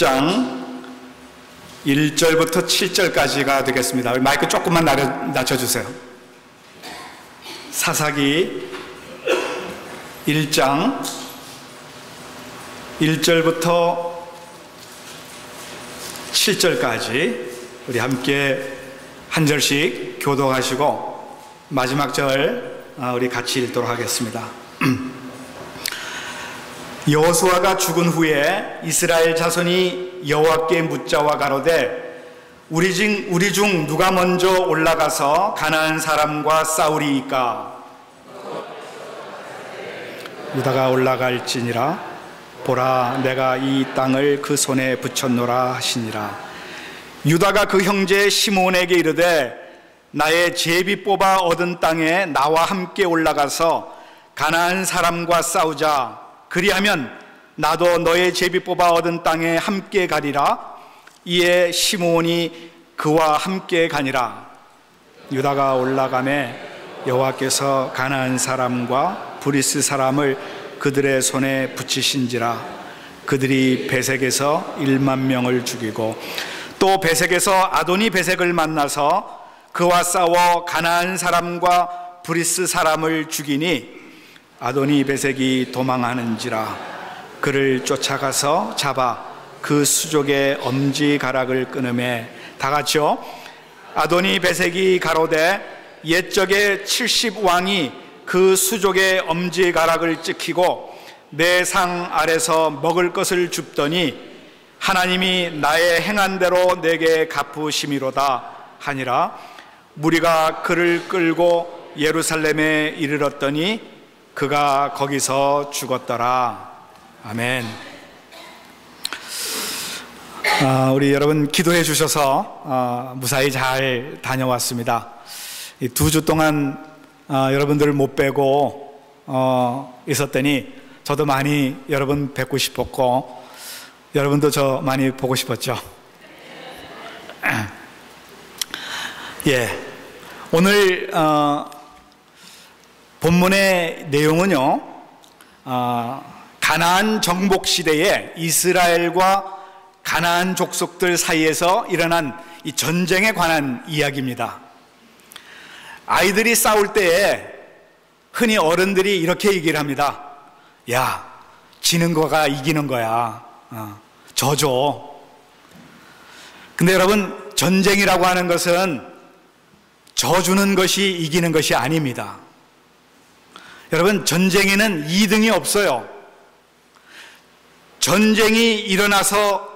1장 1절부터 7절까지가 되겠습니다. 마이크 조금만 낮춰주세요. 사사기 1장 1절부터 7절까지 우리 함께 한 절씩 교독하시고 마지막 절 우리 같이 읽도록 하겠습니다. 여호수아가 죽은 후에 이스라엘 자손이 여호와께 묻자와 가로되 우리 중 누가 먼저 올라가서 가나안 사람과 싸우리이까? 유다가 올라갈지니라. 보라, 내가 이 땅을 그 손에 붙였노라 하시니라. 유다가 그 형제 시몬에게 이르되 나의 제비 뽑아 얻은 땅에 나와 함께 올라가서 가나안 사람과 싸우자. 그리하면 나도 너의 제비 뽑아 얻은 땅에 함께 가리라. 이에 시몬이 그와 함께 가니라. 유다가 올라가매 여호와께서 가나안 사람과 브리스 사람을 그들의 손에 붙이신지라. 그들이 베색에서 1만 명을 죽이고 또 베색에서 아도니 베색을 만나서 그와 싸워 가나안 사람과 브리스 사람을 죽이니 아도니 베색이 도망하는지라. 그를 쫓아가서 잡아 그 수족의 엄지가락을 끊으매 다 같이요. 아도니 베색이 가로되 옛적에 70왕이 그 수족의 엄지가락을 찍히고 내 상 아래서 먹을 것을 줍더니 하나님이 나의 행한 대로 내게 갚으심이로다 하니라. 무리가 그를 끌고 예루살렘에 이르렀더니 그가 거기서 죽었더라. 아멘. 우리 여러분 기도해 주셔서 무사히 잘 다녀왔습니다. 2주 동안 여러분들을 못 뵈고 있었더니 저도 많이 여러분 뵙고 싶었고 여러분도 저 많이 보고 싶었죠. 예, 오늘 본문의 내용은요, 가나안 정복 시대에 이스라엘과 가나안 족속들 사이에서 일어난 이 전쟁에 관한 이야기입니다. 아이들이 싸울 때에 흔히 어른들이 이렇게 얘기를 합니다. 야, 지는 거가 이기는 거야. 져줘. 근데 여러분, 전쟁이라고 하는 것은 져주는 것이 이기는 것이 아닙니다. 여러분, 전쟁에는 2등이 없어요. 전쟁이 일어나서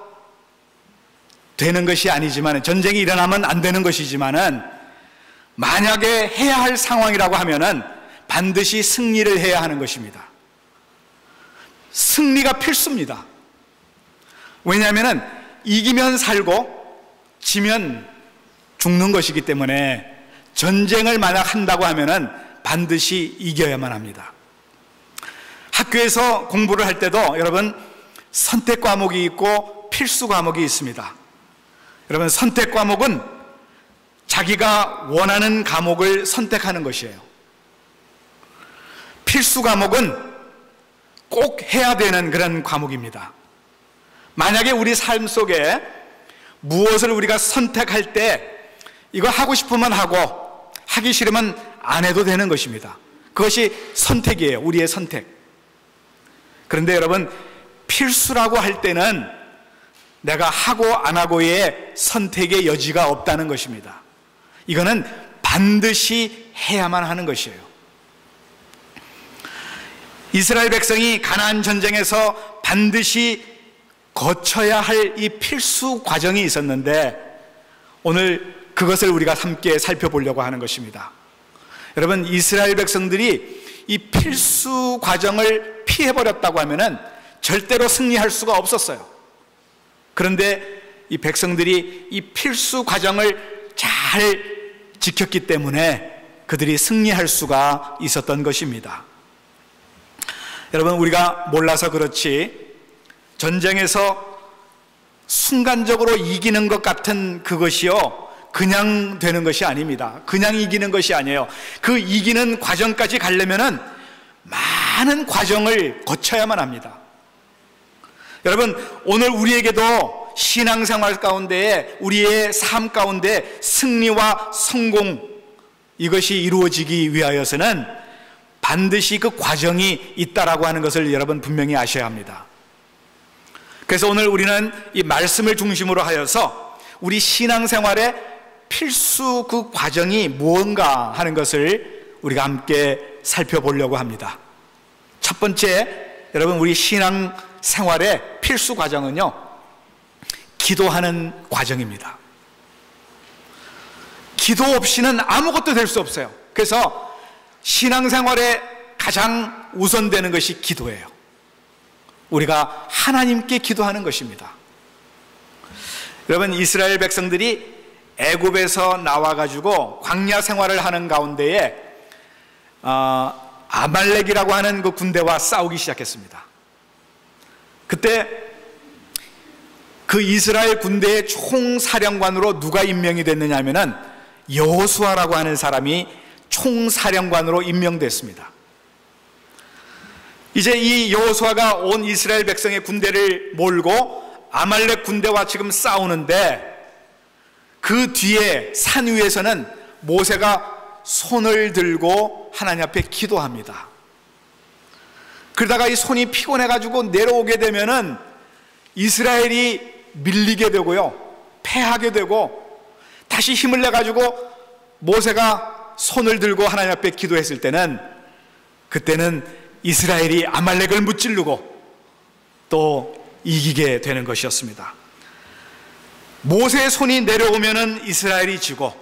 되는 것이 아니지만, 전쟁이 일어나면 안 되는 것이지만은 만약에 해야 할 상황이라고 하면은 반드시 승리를 해야 하는 것입니다. 승리가 필수입니다. 왜냐하면은 이기면 살고 지면 죽는 것이기 때문에 전쟁을 만약 한다고 하면은 반드시 이겨야만 합니다. 학교에서 공부를 할 때도 여러분 선택 과목이 있고 필수 과목이 있습니다. 여러분, 선택 과목은 자기가 원하는 과목을 선택하는 것이에요. 필수 과목은 꼭 해야 되는 그런 과목입니다. 만약에 우리 삶 속에 무엇을 우리가 선택할 때 이거 하고 싶으면 하고 하기 싫으면 안 해도 되는 것입니다. 그것이 선택이에요. 우리의 선택. 그런데 여러분, 필수라고 할 때는 내가 하고 안 하고의 선택의 여지가 없다는 것입니다. 이거는 반드시 해야만 하는 것이에요. 이스라엘 백성이 가나안 전쟁에서 반드시 거쳐야 할 이 필수 과정이 있었는데 오늘 그것을 우리가 함께 살펴보려고 하는 것입니다. 여러분, 이스라엘 백성들이 이 필수 과정을 피해버렸다고 하면은 절대로 승리할 수가 없었어요. 그런데 이 백성들이 이 필수 과정을 잘 지켰기 때문에 그들이 승리할 수가 있었던 것입니다. 여러분, 우리가 몰라서 그렇지 전쟁에서 순간적으로 이기는 것 같은 그것이요, 그냥 되는 것이 아닙니다. 그냥 이기는 것이 아니에요. 그 이기는 과정까지 가려면은 많은 과정을 거쳐야만 합니다. 여러분, 오늘 우리에게도 신앙생활 가운데에, 우리의 삶 가운데 승리와 성공, 이것이 이루어지기 위하여서는 반드시 그 과정이 있다라고 하는 것을 여러분 분명히 아셔야 합니다. 그래서 오늘 우리는 이 말씀을 중심으로 하여서 우리 신앙생활의 필수 그 과정이 무언가 하는 것을 우리가 함께 살펴보려고 합니다. 첫 번째, 여러분, 우리 신앙생활의 필수 과정은요, 기도하는 과정입니다. 기도 없이는 아무것도 될 수 없어요. 그래서 신앙생활에 가장 우선되는 것이 기도예요. 우리가 하나님께 기도하는 것입니다. 여러분, 이스라엘 백성들이 애굽에서 나와가지고 광야 생활을 하는 가운데에 아말렉이라고 하는 그 군대와 싸우기 시작했습니다. 그때 그 이스라엘 군대의 총사령관으로 누가 임명이 됐느냐 하면은 여호수아라고 하는 사람이 총사령관으로 임명됐습니다. 이제 이 여호수아가 온 이스라엘 백성의 군대를 몰고 아말렉 군대와 지금 싸우는데, 그 뒤에 산 위에서는 모세가 손을 들고 하나님 앞에 기도합니다. 그러다가 이 손이 피곤해가지고 내려오게 되면은 이스라엘이 밀리게 되고요, 패하게 되고, 다시 힘을 내가지고 모세가 손을 들고 하나님 앞에 기도했을 때는, 그때는 이스라엘이 아말렉을 무찌르고 또 이기게 되는 것이었습니다. 모세의 손이 내려오면은 이스라엘이 지고,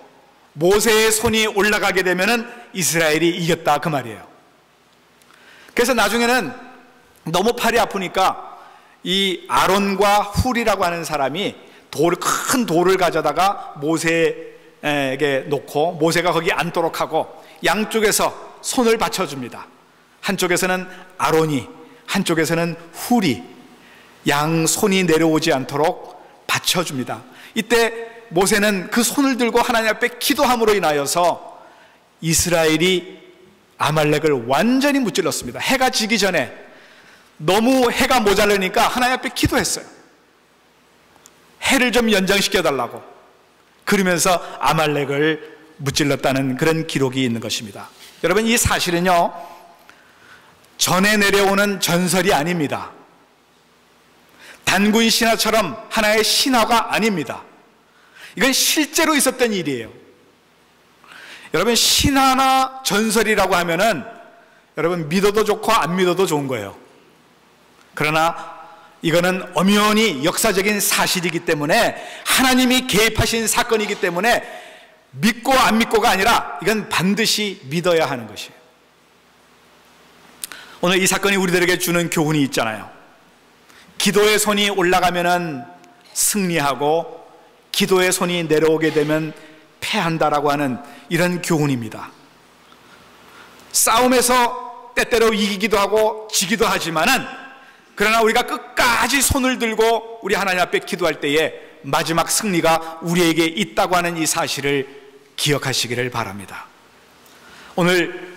모세의 손이 올라가게 되면은 이스라엘이 이겼다, 그 말이에요. 그래서 나중에는 너무 팔이 아프니까 이 아론과 훌이라고 하는 사람이 큰 돌을 가져다가 모세에게 놓고 모세가 거기 앉도록 하고 양쪽에서 손을 받쳐줍니다. 한쪽에서는 아론이, 한쪽에서는 훌이, 양 손이 내려오지 않도록 받쳐줍니다. 이때 모세는 그 손을 들고 하나님 앞에 기도함으로 인하여서 이스라엘이 아말렉을 완전히 무찔렀습니다. 해가 지기 전에 너무 해가 모자라니까 하나님 앞에 기도했어요. 해를 좀 연장시켜달라고. 그러면서 아말렉을 무찔렀다는 그런 기록이 있는 것입니다. 여러분, 이 사실은요, 전에 내려오는 전설이 아닙니다. 단군 신화처럼 하나의 신화가 아닙니다. 이건 실제로 있었던 일이에요. 여러분, 신화나 전설이라고 하면은 여러분 믿어도 좋고 안 믿어도 좋은 거예요. 그러나 이거는 엄연히 역사적인 사실이기 때문에, 하나님이 개입하신 사건이기 때문에 믿고 안 믿고가 아니라 이건 반드시 믿어야 하는 것이에요. 오늘 이 사건이 우리들에게 주는 교훈이 있잖아요. 기도의 손이 올라가면은 승리하고 기도의 손이 내려오게 되면 패한다라고 하는 이런 교훈입니다. 싸움에서 때때로 이기기도 하고 지기도 하지만은, 그러나 우리가 끝까지 손을 들고 우리 하나님 앞에 기도할 때에 마지막 승리가 우리에게 있다고 하는 이 사실을 기억하시기를 바랍니다. 오늘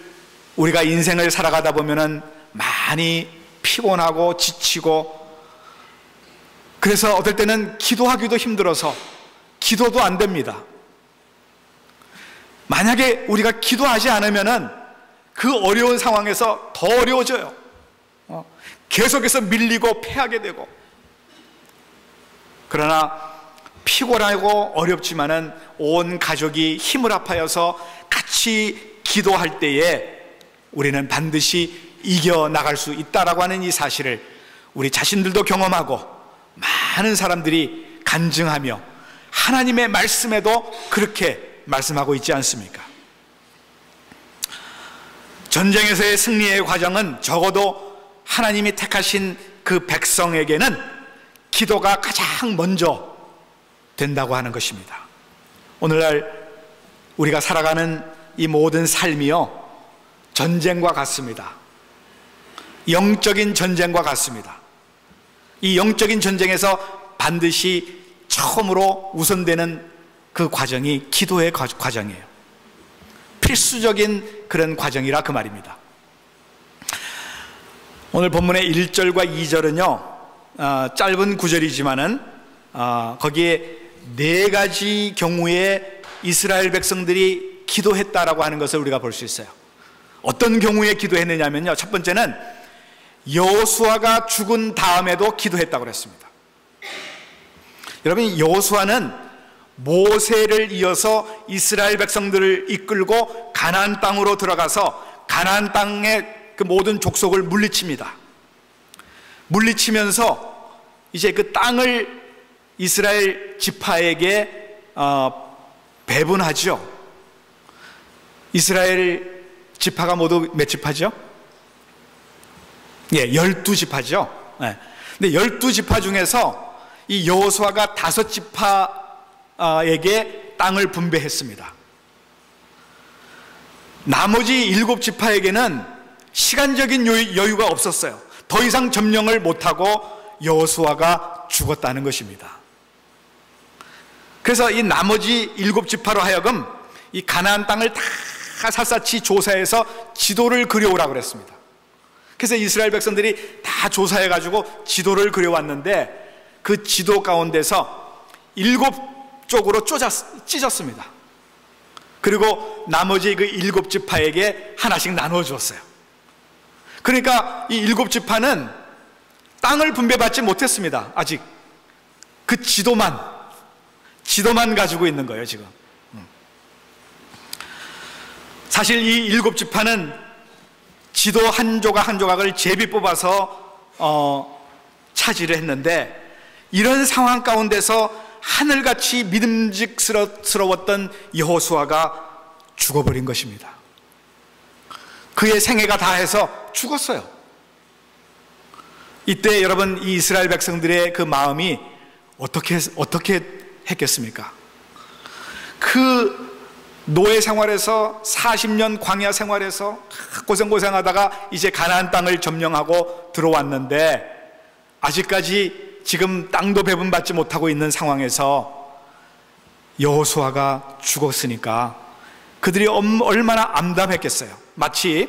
우리가 인생을 살아가다 보면은 많이 피곤하고 지치고, 그래서 어떨 때는 기도하기도 힘들어서 기도도 안 됩니다. 만약에 우리가 기도하지 않으면은 그 어려운 상황에서 더 어려워져요. 계속해서 밀리고 패하게 되고. 그러나 피곤하고 어렵지만은 온 가족이 힘을 합하여서 같이 기도할 때에 우리는 반드시 이겨나갈 수 있다라고 하는 이 사실을 우리 자신들도 경험하고 많은 사람들이 간증하며 하나님의 말씀에도 그렇게 말씀하고 있지 않습니까? 전쟁에서의 승리의 과정은 적어도 하나님이 택하신 그 백성에게는 기도가 가장 먼저 된다고 하는 것입니다. 오늘날 우리가 살아가는 이 모든 삶이요, 전쟁과 같습니다. 영적인 전쟁과 같습니다. 이 영적인 전쟁에서 반드시 처음으로 우선되는 그 과정이 기도의 과정이에요. 필수적인 그런 과정이라 그 말입니다. 오늘 본문의 1절과 2절은요 짧은 구절이지만은 거기에 4가지 경우에 이스라엘 백성들이 기도했다라고 하는 것을 우리가 볼 수 있어요. 어떤 경우에 기도했느냐면요, 첫 번째는 여호수아가 죽은 다음에도 기도했다고 그랬습니다. 여러분, 여호수아는 모세를 이어서 이스라엘 백성들을 이끌고 가나안 땅으로 들어가서 가나안 땅의 그 모든 족속을 물리칩니다. 물리치면서 이제 그 땅을 이스라엘 지파에게 배분하죠. 이스라엘 지파가 모두 몇 지파죠? 12지파죠. 근데 12지파 중에서 이 여호수아가 5지파에게 땅을 분배했습니다. 나머지 7지파에게는 시간적인 여유가 없었어요. 더 이상 점령을 못하고 여호수아가 죽었다는 것입니다. 그래서 이 나머지 7지파로 하여금 이 가나안 땅을 다 샅샅이 조사해서 지도를 그려오라고 그랬습니다. 그래서 이스라엘 백성들이 다 조사해가지고 지도를 그려왔는데 그 지도 가운데서 7쪽으로 찢었습니다. 그리고 나머지 그 7지파에게 하나씩 나누어 주었어요. 그러니까 이 7지파는 땅을 분배받지 못했습니다. 아직 그 지도만 가지고 있는 거예요, 지금. 사실 이 7지파는 지도 한 조각 한 조각을 제비 뽑아서 차지를 했는데, 이런 상황 가운데서 하늘같이 믿음직스러웠던 여호수아가 죽어버린 것입니다. 그의 생애가 다해서 죽었어요. 이때 여러분, 이 이스라엘 백성들의 그 마음이 어떻게 했겠습니까? 그 노예 생활에서 40년 광야 생활에서 고생하다가 이제 가나안 땅을 점령하고 들어왔는데, 아직까지 지금 땅도 배분받지 못하고 있는 상황에서 여호수아가 죽었으니까 그들이 얼마나 암담했겠어요. 마치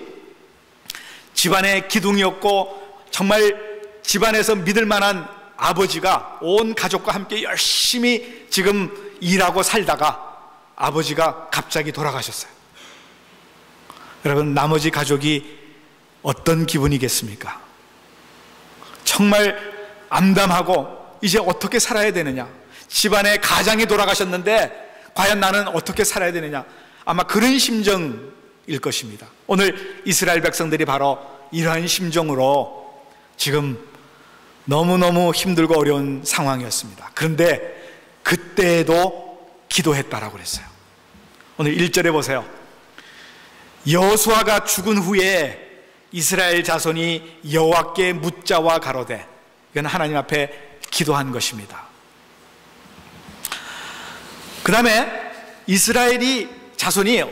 집안의 기둥이었고 정말 집안에서 믿을 만한 아버지가 온 가족과 함께 열심히 지금 일하고 살다가 아버지가 갑자기 돌아가셨어요. 여러분, 나머지 가족이 어떤 기분이겠습니까? 정말 암담하고 이제 어떻게 살아야 되느냐, 집안의 가장이 돌아가셨는데 과연 나는 어떻게 살아야 되느냐, 아마 그런 심정일 것입니다. 오늘 이스라엘 백성들이 바로 이러한 심정으로 지금 너무너무 힘들고 어려운 상황이었습니다. 그런데 그때에도 기도했다라고 그랬어요. 오늘 1절에 보세요. 여호수아가 죽은 후에 이스라엘 자손이 여호와께 묻자와 가로되, 이건 하나님 앞에 기도한 것입니다. 그 다음에 이스라엘이 자손이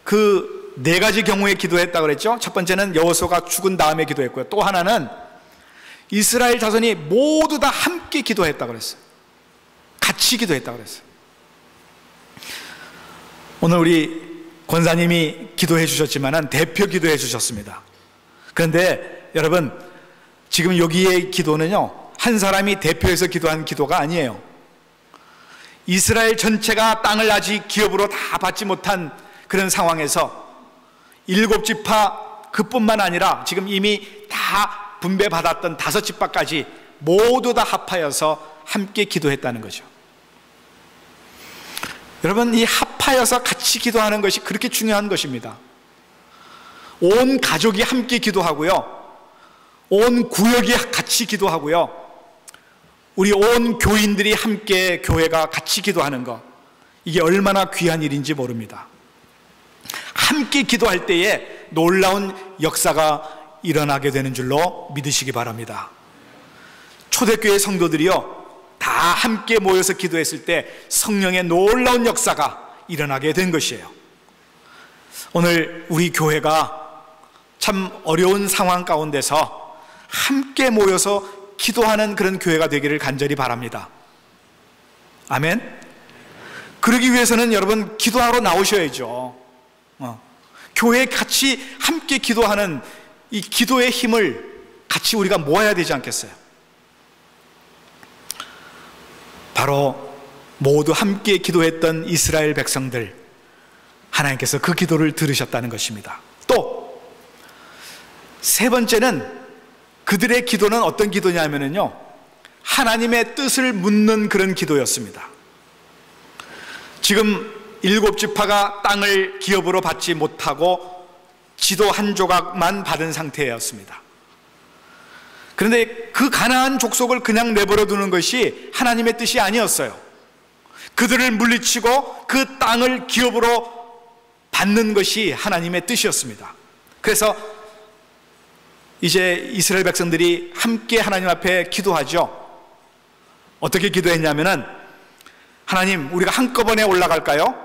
그 4가지 경우에 기도했다고 그랬죠. 첫 번째는 여호수아가 죽은 다음에 기도했고요. 또 하나는 이스라엘 자손이 모두 다 함께 기도했다고 그랬어요. 같이 기도했다고 그랬어요. 오늘 우리 권사님이 기도해 주셨지만 대표 기도해 주셨습니다. 그런데 여러분, 지금 여기의 기도는요, 한 사람이 대표해서 기도한 기도가 아니에요. 이스라엘 전체가 땅을 아직 기업으로 다 받지 못한 그런 상황에서 7지파 그뿐만 아니라 지금 이미 다 분배받았던 5지파까지 모두 다 합하여서 함께 기도했다는 거죠. 여러분, 이 합하여서 같이 기도하는 것이 그렇게 중요한 것입니다. 온 가족이 함께 기도하고요, 온 구역이 같이 기도하고요, 우리 온 교인들이 함께 교회가 같이 기도하는 것, 이게 얼마나 귀한 일인지 모릅니다. 함께 기도할 때에 놀라운 역사가 일어나게 되는 줄로 믿으시기 바랍니다. 초대교회 성도들이요, 다 함께 모여서 기도했을 때 성령의 놀라운 역사가 일어나게 된 것이에요. 오늘 우리 교회가 참 어려운 상황 가운데서 함께 모여서 기도하는 그런 교회가 되기를 간절히 바랍니다. 아멘. 그러기 위해서는 여러분, 기도하러 나오셔야죠. 교회에 같이 함께 기도하는 이 기도의 힘을 같이 우리가 모아야 되지 않겠어요? 바로 모두 함께 기도했던 이스라엘 백성들, 하나님께서 그 기도를 들으셨다는 것입니다. 또 세 번째는 그들의 기도는 어떤 기도냐면요, 하나님의 뜻을 묻는 그런 기도였습니다. 지금 7지파가 땅을 기업으로 받지 못하고 지도 한 조각만 받은 상태였습니다. 그런데 그 가나안 족속을 그냥 내버려 두는 것이 하나님의 뜻이 아니었어요. 그들을 물리치고 그 땅을 기업으로 받는 것이 하나님의 뜻이었습니다. 그래서 이제 이스라엘 백성들이 함께 하나님 앞에 기도하죠. 어떻게 기도했냐면은, 하나님, 우리가 한꺼번에 올라갈까요?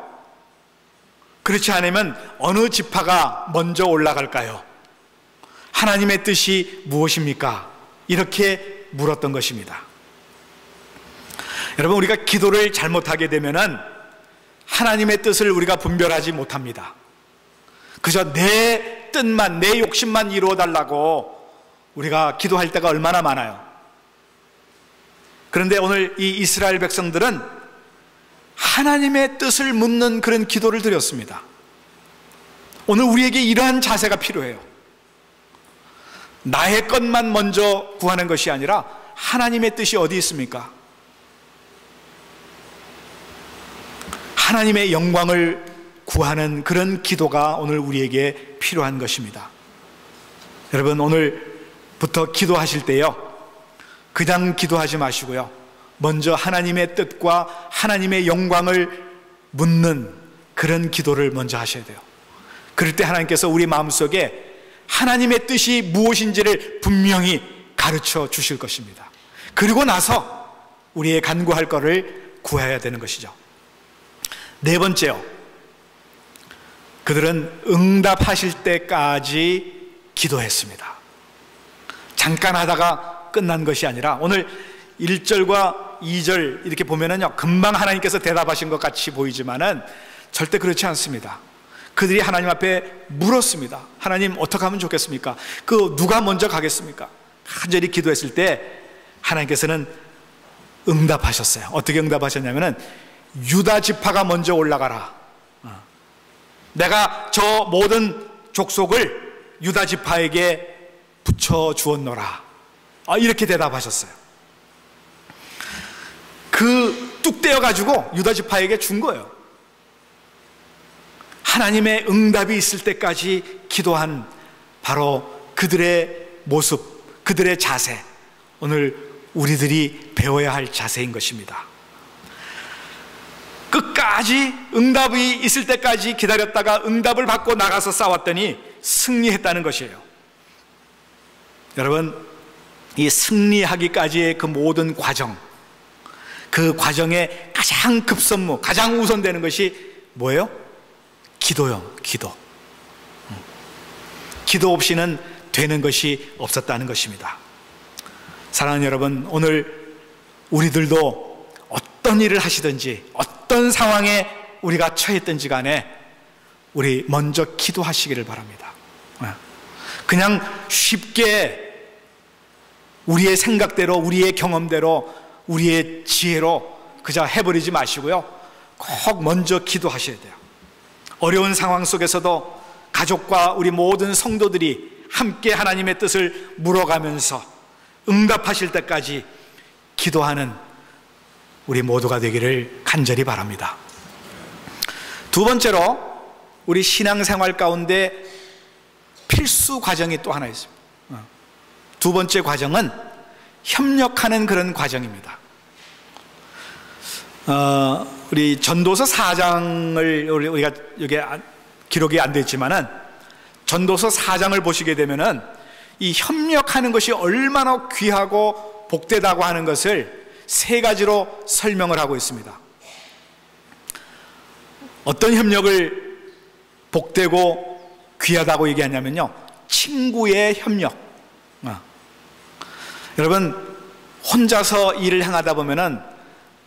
그렇지 않으면 어느 지파가 먼저 올라갈까요? 하나님의 뜻이 무엇입니까? 이렇게 물었던 것입니다. 여러분, 우리가 기도를 잘못하게 되면은 하나님의 뜻을 우리가 분별하지 못합니다. 그저 내 뜻만, 내 욕심만 이루어달라고 우리가 기도할 때가 얼마나 많아요. 그런데 오늘 이 이스라엘 백성들은 하나님의 뜻을 묻는 그런 기도를 드렸습니다. 오늘 우리에게 이러한 자세가 필요해요. 나의 것만 먼저 구하는 것이 아니라 하나님의 뜻이 어디 있습니까? 하나님의 영광을 구하는 그런 기도가 오늘 우리에게 필요한 것입니다. 여러분, 오늘부터 기도하실 때요, 그냥 기도하지 마시고요, 먼저 하나님의 뜻과 하나님의 영광을 묻는 그런 기도를 먼저 하셔야 돼요. 그럴 때 하나님께서 우리 마음속에 하나님의 뜻이 무엇인지를 분명히 가르쳐 주실 것입니다. 그리고 나서 우리의 간구할 것을 구해야 되는 것이죠. 네 번째요, 그들은 응답하실 때까지 기도했습니다. 잠깐 하다가 끝난 것이 아니라, 오늘 1절과 2절 이렇게 보면은요, 금방 하나님께서 대답하신 것 같이 보이지만은 절대 그렇지 않습니다. 그들이 하나님 앞에 물었습니다. 하나님, 어떻게 하면 좋겠습니까? 누가 먼저 가겠습니까? 간절히 기도했을 때 하나님께서는 응답하셨어요. 어떻게 응답하셨냐면은, 유다 지파가 먼저 올라가라. 내가 저 모든 족속을 유다 지파에게 붙여 주었노라. 이렇게 대답하셨어요. 뚝 떼어가지고 유다 지파에게 준 거예요. 하나님의 응답이 있을 때까지 기도한 바로 그들의 모습, 그들의 자세, 오늘 우리들이 배워야 할 자세인 것입니다. 끝까지 응답이 있을 때까지 기다렸다가 응답을 받고 나가서 싸웠더니 승리했다는 것이에요. 여러분, 이 승리하기까지의 그 모든 과정, 그 과정의 가장 급선무, 가장 우선되는 것이 뭐예요? 기도요. 기도 없이는 되는 것이 없었다는 것입니다. 사랑하는 여러분, 오늘 우리들도 어떤 일을 하시든지 어떤 상황에 우리가 처했든지 간에 우리 먼저 기도하시기를 바랍니다. 그냥 쉽게 우리의 생각대로, 우리의 경험대로, 우리의 지혜로 그저 해버리지 마시고요, 꼭 먼저 기도하셔야 돼요. 어려운 상황 속에서도 가족과 우리 모든 성도들이 함께 하나님의 뜻을 물어가면서 응답하실 때까지 기도하는 우리 모두가 되기를 간절히 바랍니다. 두 번째로, 우리 신앙생활 가운데 필수 과정이 또 하나 있습니다. 두 번째 과정은 협력하는 그런 과정입니다. 우리 전도서 4장을 우리가 여기 기록이 안 되어 있지만은, 전도서 4장을 보시게 되면은 이 협력하는 것이 얼마나 귀하고 복되다고 하는 것을 세 가지로 설명을 하고 있습니다. 어떤 협력을 복되고 귀하다고 얘기하냐면요, 친구의 협력. 여러분, 혼자서 일을 행하다 보면은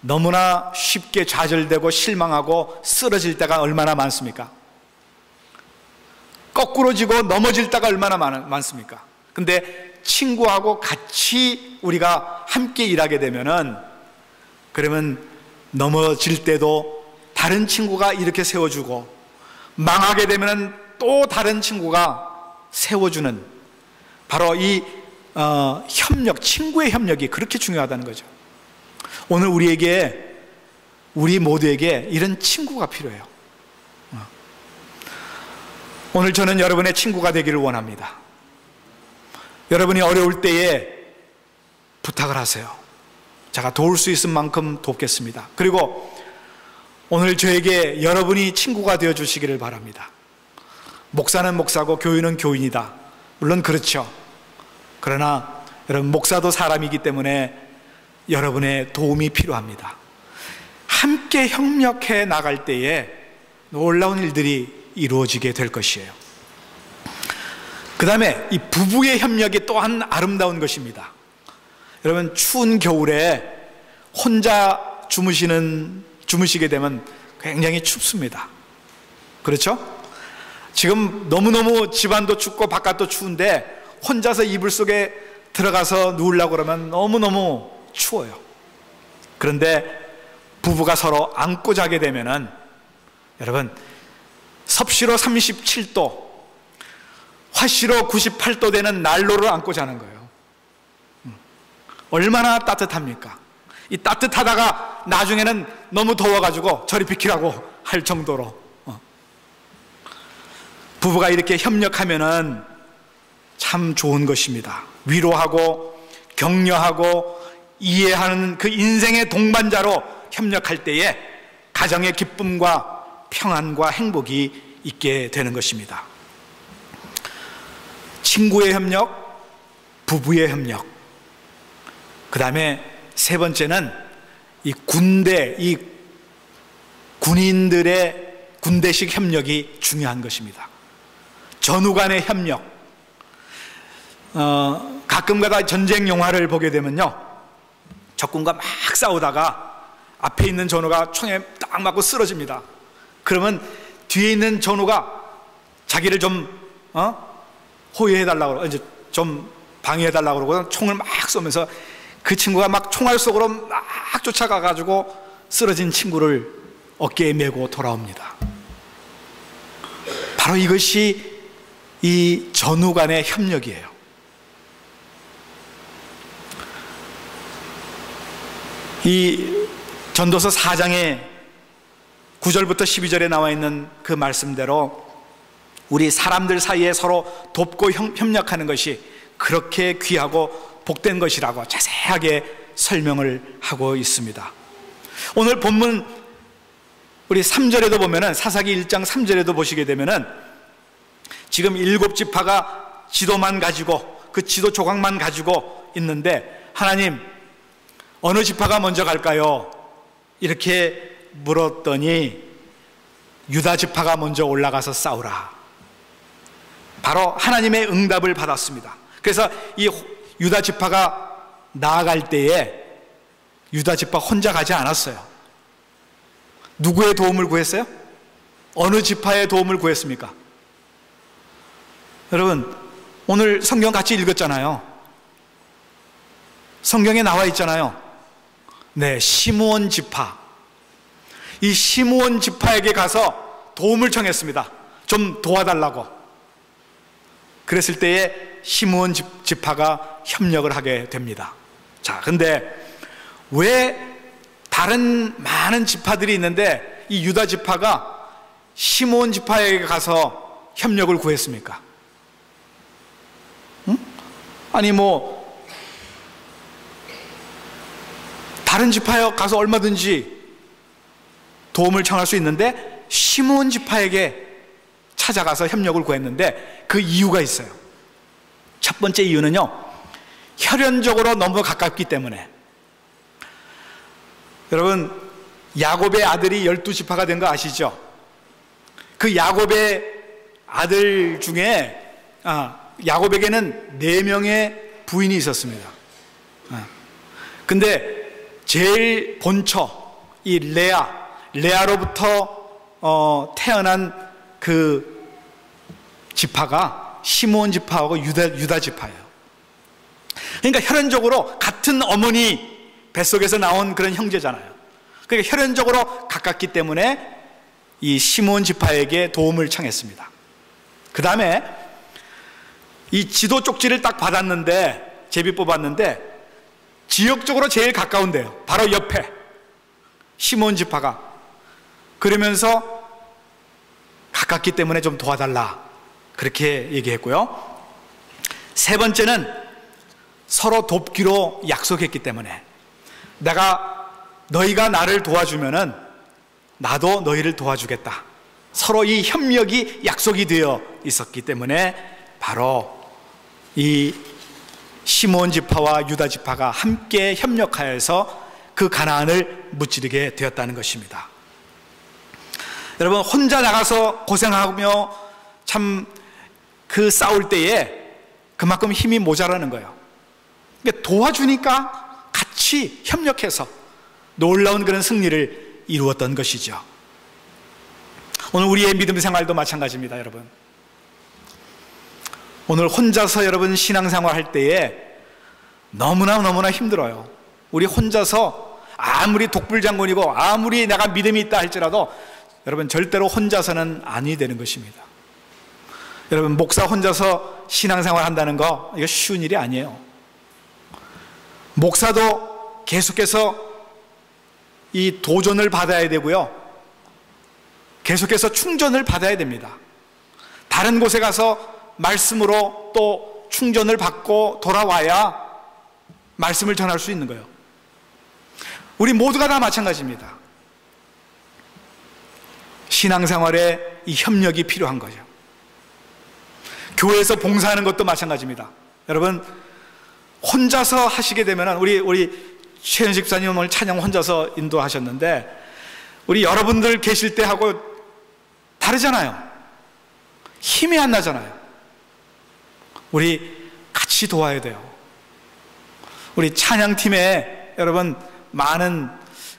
너무나 쉽게 좌절되고 실망하고 쓰러질 때가 얼마나 많습니까? 거꾸로 지고 넘어질 때가 얼마나 많습니까? 근데 친구하고 같이 우리가 함께 일하게 되면은 그러면 넘어질 때도 다른 친구가 이렇게 세워주고, 망하게 되면 또 다른 친구가 세워주는, 바로 이 협력, 친구의 협력이 그렇게 중요하다는 거죠. 오늘 우리 모두에게 이런 친구가 필요해요. 오늘 저는 여러분의 친구가 되기를 원합니다. 여러분이 어려울 때에 부탁을 하세요. 제가 도울 수 있을 만큼 돕겠습니다. 그리고 오늘 저에게 여러분이 친구가 되어 주시기를 바랍니다. 목사는 목사고 교인은 교인이다. 물론 그렇죠. 그러나 여러분, 목사도 사람이기 때문에 여러분의 도움이 필요합니다. 함께 협력해 나갈 때에 놀라운 일들이 이루어지게 될 것이에요. 그 다음에 이 부부의 협력이 또한 아름다운 것입니다. 여러분, 추운 겨울에 혼자 주무시게 되면 굉장히 춥습니다. 그렇죠? 지금 너무너무 집안도 춥고 바깥도 추운데 혼자서 이불 속에 들어가서 누우려고 그러면 너무너무 추워요. 그런데 부부가 서로 안고 자게 되면은, 여러분, 섭씨로 37도, 화씨로 98도 되는 난로를 안고 자는 거예요. 얼마나 따뜻합니까? 이 따뜻하다가 나중에는 너무 더워가지고 저리 비키라고 할 정도로. 부부가 이렇게 협력하면은 참 좋은 것입니다. 위로하고 격려하고 이해하는 그 인생의 동반자로 협력할 때에 가정의 기쁨과 평안과 행복이 있게 되는 것입니다. 친구의 협력, 부부의 협력, 그 다음에 세 번째는 이 군인들의 군대식 협력이 중요한 것입니다. 전후 간의 협력. 가끔가다 전쟁 영화를 보게 되면요, 적군과 막 싸우다가 앞에 있는 전우가 총에 딱 맞고 쓰러집니다. 그러면 뒤에 있는 전우가 자기를 좀 호위해달라고, 이제 좀 방해해달라고 그러고 총을 막 쏘면서 그 친구가 막 총알 속으로 막 쫓아가가지고 쓰러진 친구를 어깨에 메고 돌아옵니다. 바로 이것이 이 전후 간의 협력이에요. 이 전도서 4장의 9절부터 12절에 나와 있는 그 말씀대로 우리 사람들 사이에 서로 돕고 협력하는 것이 그렇게 귀하고 복된 것이라고 자세하게 설명을 하고 있습니다. 오늘 본문 우리 3절에도 보면은, 사사기 1장 3절에도 보시게 되면은 지금 7지파가 지도만 가지고, 그 지도 조각만 가지고 있는데, 하나님 어느 지파가 먼저 갈까요? 이렇게 물었더니 유다 지파가 먼저 올라가서 싸우라. 바로 하나님의 응답을 받았습니다. 그래서 이 유다 지파가 나아갈 때에 유다 지파 혼자 가지 않았어요. 누구의 도움을 구했어요? 어느 지파의 도움을 구했습니까? 여러분, 오늘 성경 같이 읽었잖아요. 성경에 나와 있잖아요. 네, 시므온 지파. 이 시므온 지파에게 가서 도움을 청했습니다. 좀 도와달라고. 그랬을 때에 시므온 지파가 협력을 하게 됩니다. 자, 근데 왜 다른 많은 지파들이 있는데 이 유다 지파가 시므온 지파에게 가서 협력을 구했습니까? 응? 아니 다른 지파에 가서 얼마든지 도움을 청할 수 있는데 시므온 지파에게 찾아가서 협력을 구했는데 그 이유가 있어요. 첫 번째 이유는요, 혈연적으로 너무 가깝기 때문에. 여러분, 야곱의 아들이 12지파가 된 거 아시죠? 그 야곱의 아들 중에 야곱에게는 4명의 부인이 있었습니다. 근데 제일 본처, 이 레아로부터 태어난 그 지파가 시므온 지파하고 유다 지파예요. 그러니까 혈연적으로 같은 어머니 뱃속에서 나온 그런 형제잖아요. 그러니까 혈연적으로 가깝기 때문에 이 시몬 지파에게 도움을 청했습니다. 그 다음에 이 지도 쪽지를 딱 받았는데, 제비 뽑았는데 지역적으로 제일 가까운데요. 바로 옆에 시몬 지파가. 그러면서 가깝기 때문에 좀 도와달라, 그렇게 얘기했고요. 세 번째는 서로 돕기로 약속했기 때문에, 너희가 나를 도와주면은 나도 너희를 도와주겠다. 서로 이 협력이 약속이 되어 있었기 때문에 바로 이 시몬 지파와 유다 지파가 함께 협력하여서 그 가나안을 무찌르게 되었다는 것입니다. 여러분, 혼자 나가서 고생하며 참 그 싸울 때에 그만큼 힘이 모자라는 거예요. 그러니까 도와주니까 같이 협력해서 놀라운 그런 승리를 이루었던 것이죠. 오늘 우리의 믿음 생활도 마찬가지입니다. 여러분, 오늘 혼자서 여러분 신앙생활 할 때에 너무나 힘들어요. 우리 혼자서 아무리 독불장군이고 아무리 내가 믿음이 있다 할지라도 여러분 절대로 혼자서는 아니 되는 것입니다. 여러분, 목사 혼자서 신앙생활 한다는 거, 이거 쉬운 일이 아니에요. 목사도 계속해서 이 도전을 받아야 되고요, 계속해서 충전을 받아야 됩니다. 다른 곳에 가서 말씀으로 또 충전을 받고 돌아와야 말씀을 전할 수 있는 거예요. 우리 모두가 다 마찬가지입니다. 신앙생활에 이 협력이 필요한 거죠. 교회에서 봉사하는 것도 마찬가지입니다. 여러분, 혼자서 하시게 되면, 우리 최현식 집사님 오늘 찬양 혼자서 인도하셨는데, 우리 여러분들 계실 때 하고 다르잖아요. 힘이 안 나잖아요. 우리 같이 도와야 돼요. 우리 찬양팀에 여러분 많은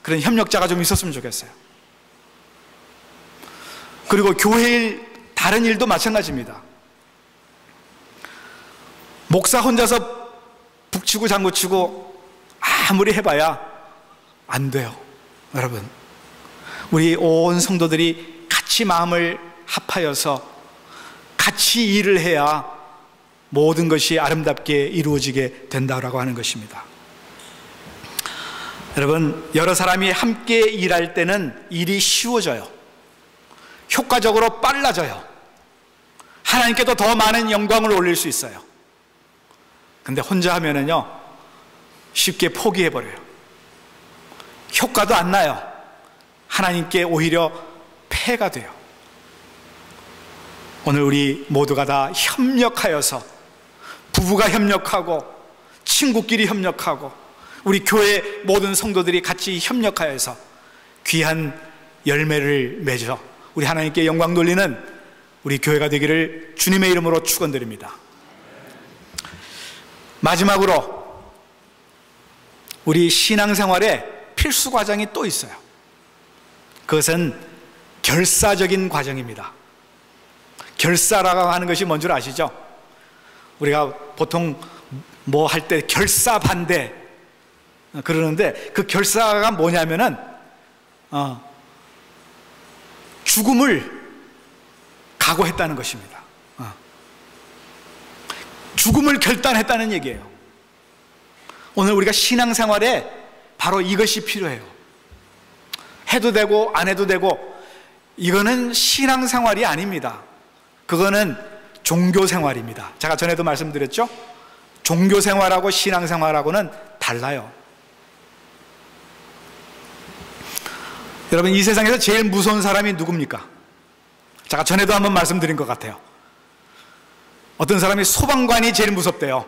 그런 협력자가 좀 있었으면 좋겠어요. 그리고 교회 일, 다른 일도 마찬가지입니다. 목사 혼자서 북치고 장구치고 아무리 해봐야 안 돼요. 여러분, 우리 온 성도들이 같이 마음을 합하여서 같이 일을 해야 모든 것이 아름답게 이루어지게 된다라고 하는 것입니다. 여러분, 여러 사람이 함께 일할 때는 일이 쉬워져요. 효과적으로 빨라져요. 하나님께도 더 많은 영광을 올릴 수 있어요. 근데 혼자 하면은요, 쉽게 포기해버려요. 효과도 안 나요. 하나님께 오히려 폐가 돼요. 오늘 우리 모두가 다 협력하여서, 부부가 협력하고 친구끼리 협력하고 우리 교회 모든 성도들이 같이 협력하여서 귀한 열매를 맺어 우리 하나님께 영광 돌리는 우리 교회가 되기를 주님의 이름으로 축원드립니다. 마지막으로 우리 신앙생활에 필수 과정이 또 있어요. 그것은 결사적인 과정입니다. 결사라고 하는 것이 뭔 줄 아시죠? 우리가 보통 뭐 할 때 결사반대 그러는데, 그 결사가 뭐냐면은 죽음을 각오했다는 것입니다. 죽음을 결단했다는 얘기예요. 오늘 우리가 신앙생활에 바로 이것이 필요해요. 해도 되고 안 해도 되고, 이거는 신앙생활이 아닙니다. 그거는 종교생활입니다. 제가 전에도 말씀드렸죠? 종교생활하고 신앙생활하고는 달라요. 여러분, 이 세상에서 제일 무서운 사람이 누굽니까? 제가 전에도 한번 말씀드린 것 같아요. 어떤 사람이 소방관이 제일 무섭대요.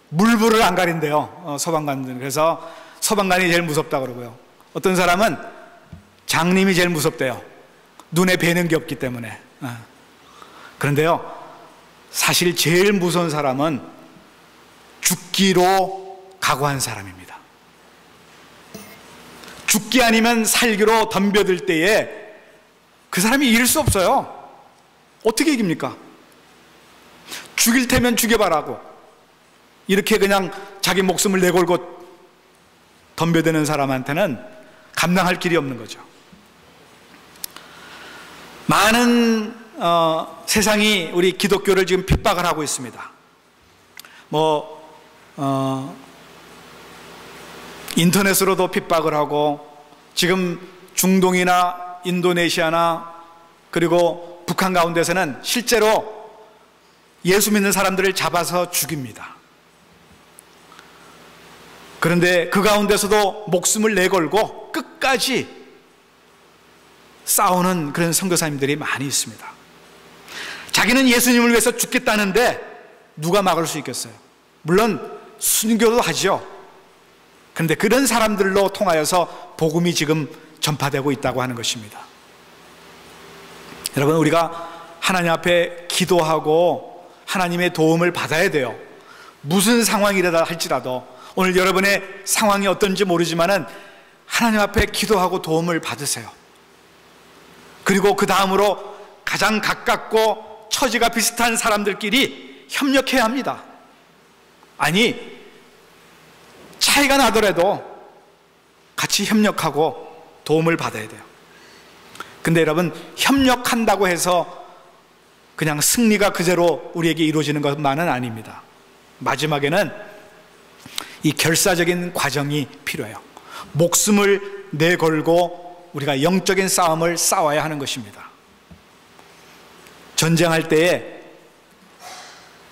물불을 안 가린대요, 소방관들은. 그래서 소방관이 제일 무섭다 그러고요. 어떤 사람은 장님이 제일 무섭대요. 눈에 뵈는 게 없기 때문에. 그런데요, 사실 제일 무서운 사람은 죽기로 각오한 사람입니다. 죽기 아니면 살기로 덤벼들 때에 그 사람이 이길 수 없어요. 어떻게 이깁니까? 죽일 테면 죽여봐라고 이렇게 그냥 자기 목숨을 내걸고 덤벼드는 사람한테는 감당할 길이 없는 거죠. 많은 세상이 우리 기독교를 지금 핍박을 하고 있습니다. 인터넷으로도 핍박을 하고, 지금 중동이나 인도네시아나 그리고 북한 가운데서는 실제로 예수 믿는 사람들을 잡아서 죽입니다. 그런데 그 가운데서도 목숨을 내걸고 끝까지 싸우는 그런 선교사님들이 많이 있습니다. 자기는 예수님을 위해서 죽겠다는데 누가 막을 수 있겠어요? 물론 순교도 하죠. 그런데 그런 사람들로 통하여서 복음이 지금 전파되고 있다고 하는 것입니다. 여러분, 우리가 하나님 앞에 기도하고 하나님의 도움을 받아야 돼요. 무슨 상황이라 할지라도. 오늘 여러분의 상황이 어떤지 모르지만은 하나님 앞에 기도하고 도움을 받으세요. 그리고 그 다음으로 가장 가깝고 처지가 비슷한 사람들끼리 협력해야 합니다. 아니, 차이가 나더라도 같이 협력하고 도움을 받아야 돼요. 근데 여러분, 협력한다고 해서 그냥 승리가 그대로 우리에게 이루어지는 것만은 아닙니다. 마지막에는 이 결사적인 과정이 필요해요. 목숨을 내걸고 우리가 영적인 싸움을 싸워야 하는 것입니다. 전쟁할 때에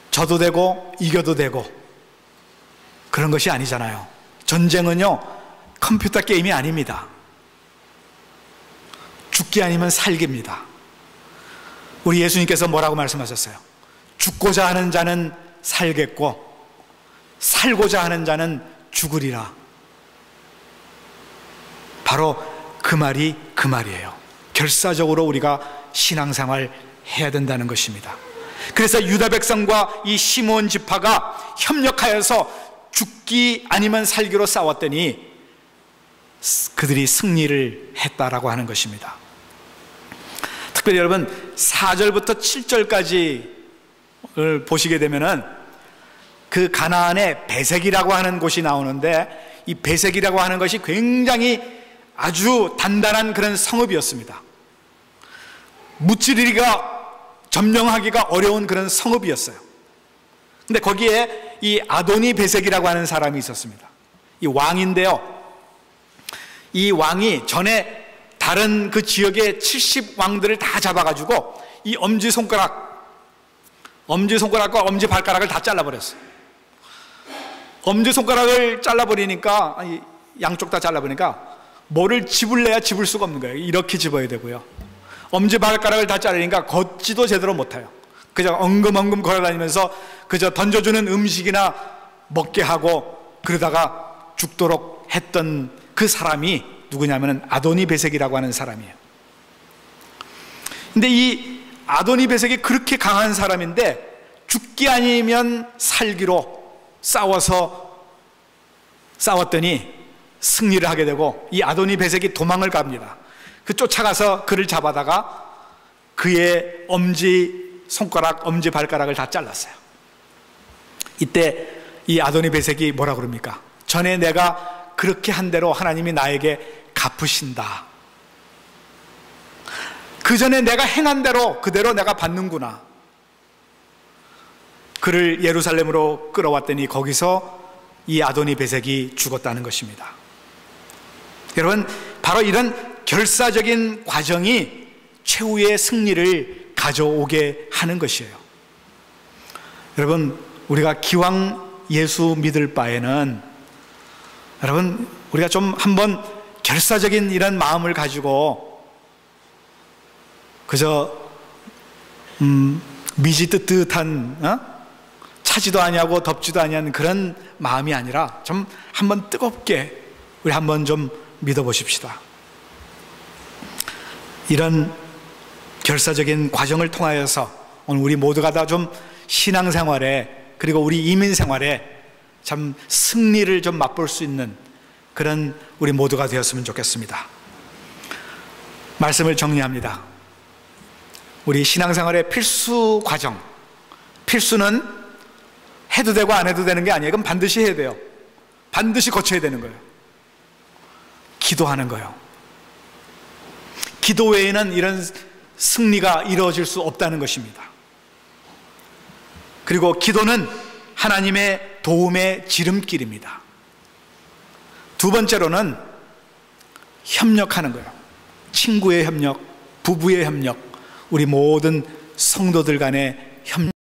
져도 되고 이겨도 되고 그런 것이 아니잖아요. 전쟁은요, 컴퓨터 게임이 아닙니다. 죽기 아니면 살기입니다. 우리 예수님께서 뭐라고 말씀하셨어요? 죽고자 하는 자는 살겠고 살고자 하는 자는 죽으리라. 바로 그 말이 그 말이에요. 결사적으로 우리가 신앙생활 해야 된다는 것입니다. 그래서 유다 백성과 이 시므온 지파가 협력하여서 죽기 아니면 살기로 싸웠더니 그들이 승리를 했다라고 하는 것입니다. 특별히 여러분 4절부터 7절까지를 보시게 되면은 그 가나안의 베색이라고 하는 곳이 나오는데, 이 베색이라고 하는 것이 굉장히 아주 단단한 그런 성읍이었습니다. 무찌르기가 점령하기가 어려운 그런 성읍이었어요. 근데 거기에 이 아도니 베색이라고 하는 사람이 있었습니다. 이 왕인데요, 이 왕이 전에 다른 그 지역의 70왕들을 다 잡아가지고 이 엄지손가락과 엄지발가락을 다 잘라버렸어요. 엄지손가락을 잘라버리니까, 양쪽 다 잘라버리니까 뭐를 집을래야 집을 수가 없는 거예요. 이렇게 집어야 되고요. 엄지발가락을 다 자르니까 걷지도 제대로 못해요. 그저 엉금엉금 걸어다니면서 그저 던져주는 음식이나 먹게 하고 그러다가 죽도록 했던 그 사람이 누구냐면 아도니 베색이라고 하는 사람이에요. 근데 이 아도니 베색이 그렇게 강한 사람인데 죽기 아니면 살기로 싸웠더니 승리를 하게 되고 이 아도니 베색이 도망을 갑니다. 그 쫓아가서 그를 잡아다가 그의 엄지손가락, 엄지발가락을 다 잘랐어요. 이때 이 아도니 베색이 뭐라 그럽니까? 전에 내가 그렇게 한 대로 하나님이 나에게 갚으신다. 그 전에 내가 행한 대로 그대로 내가 받는구나. 그를 예루살렘으로 끌어왔더니 거기서 이 아도니 베색이 죽었다는 것입니다. 여러분, 바로 이런 결사적인 과정이 최후의 승리를 가져오게 하는 것이에요. 여러분, 우리가 기왕 예수 믿을 바에는 여러분, 우리가 좀 한번 결사적인 이런 마음을 가지고 그저 미지 뜨뜻한 차지도 아니하고 덥지도 아니한 그런 마음이 아니라 좀 한번 뜨겁게 우리 한번 좀 믿어보십시다. 이런 결사적인 과정을 통하여서 오늘 우리 모두가 다 좀 신앙생활에 그리고 우리 이민생활에 참 승리를 좀 맛볼 수 있는 그런 우리 모두가 되었으면 좋겠습니다. 말씀을 정리합니다. 우리 신앙생활의 필수 과정, 필수는 해도 되고 안 해도 되는 게 아니에요. 그럼 반드시 해야 돼요. 반드시 거쳐야 되는 거예요. 기도하는 거예요. 기도 외에는 이런 승리가 이루어질 수 없다는 것입니다. 그리고 기도는 하나님의 도움의 지름길입니다. 두 번째로는 협력하는 거예요. 친구의 협력, 부부의 협력, 우리 모든 성도들 간의 협력.